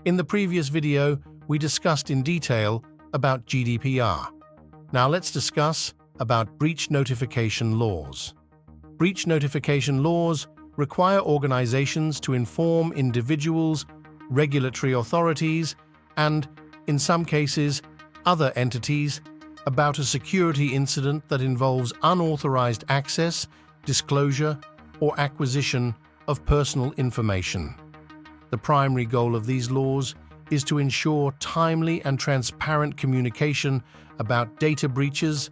In the previous video, we discussed in detail about GDPR. Now let's discuss about breach notification laws. Breach notification laws require organizations to inform individuals, regulatory authorities, and, in some cases, other entities about a security incident that involves unauthorized access, disclosure, or acquisition of personal information. The primary goal of these laws is to ensure timely and transparent communication about data breaches,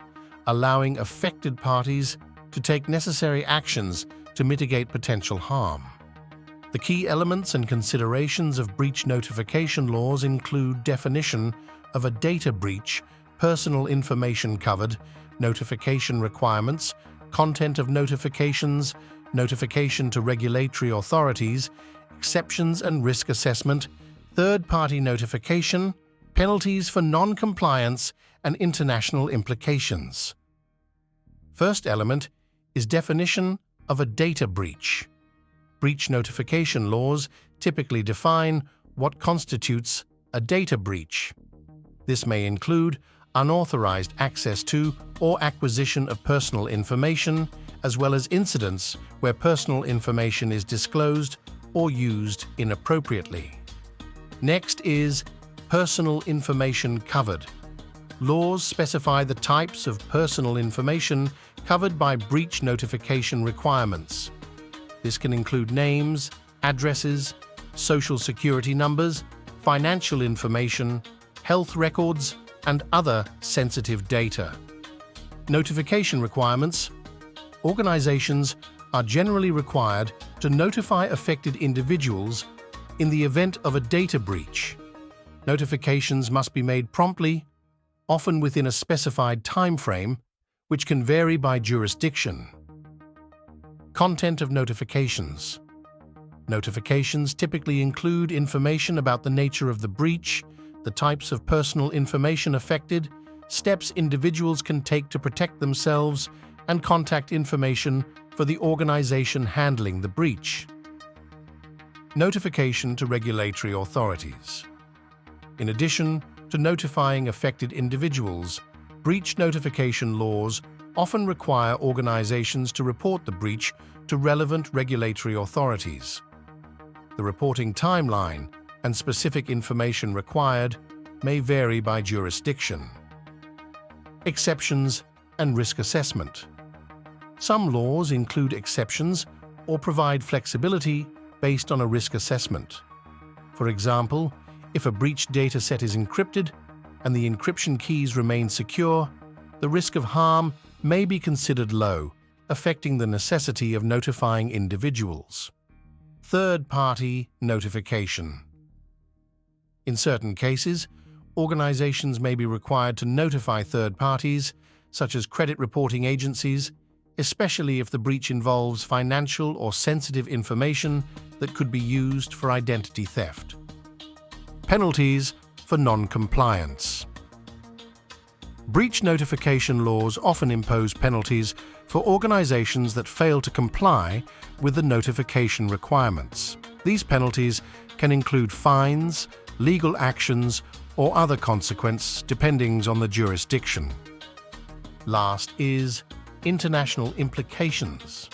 allowing affected parties to take necessary actions to mitigate potential harm. The key elements and considerations of breach notification laws include definition of a data breach, personal information covered, notification requirements, content of notifications, notification to regulatory authorities, exceptions and risk assessment, third-party notification, penalties for non-compliance, and international implications. First element is definition of a data breach. Breach notification laws typically define what constitutes a data breach. This may include unauthorized access to or acquisition of personal information, as well as incidents where personal information is disclosed or used inappropriately. Next is personal information covered. Laws specify the types of personal information covered by breach notification requirements. This can include names, addresses, social security numbers, financial information, health records, and other sensitive data. Notification requirements. Organizations are generally required to notify affected individuals in the event of a data breach. Notifications must be made promptly, often within a specified time frame, which can vary by jurisdiction. Content of notifications. Notifications typically include information about the nature of the breach, the types of personal information affected, steps individuals can take to protect themselves, and contact information for the organization handling the breach. Notification to regulatory authorities. In addition to notifying affected individuals, breach notification laws often require organizations to report the breach to relevant regulatory authorities. The reporting timeline and specific information required may vary by jurisdiction. Exceptions and risk assessment. Some laws include exceptions or provide flexibility based on a risk assessment. For example, if a breach dataset is encrypted and the encryption keys remain secure, the risk of harm may be considered low, affecting the necessity of notifying individuals. Third-party notification. In certain cases, organizations may be required to notify third parties, such as credit reporting agencies, especially if the breach involves financial or sensitive information that could be used for identity theft. Penalties for non-compliance. Breach notification laws often impose penalties for organizations that fail to comply with the notification requirements. These penalties can include fines, legal actions, or other consequences depending on the jurisdiction. Last is international implications.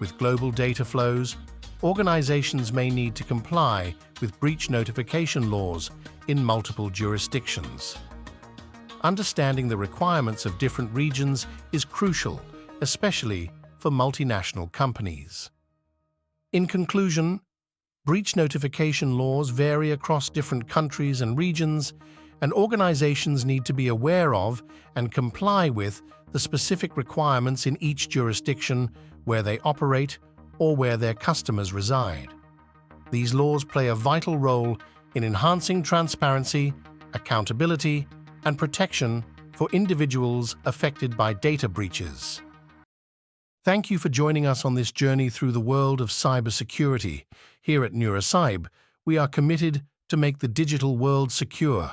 With global data flows, organizations may need to comply with breach notification laws in multiple jurisdictions. Understanding the requirements of different regions is crucial, especially for multinational companies. In conclusion, breach notification laws vary across different countries and regions, and organizations need to be aware of and comply with the specific requirements in each jurisdiction where they operate or where their customers reside. These laws play a vital role in enhancing transparency, accountability, and protection for individuals affected by data breaches. Thank you for joining us on this journey through the world of cybersecurity. Here at NeuraCyb, we are committed to make the digital world secure.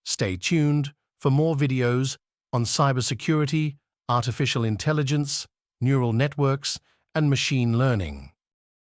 Stay tuned for more videos on cybersecurity, artificial intelligence, neural networks, and machine learning.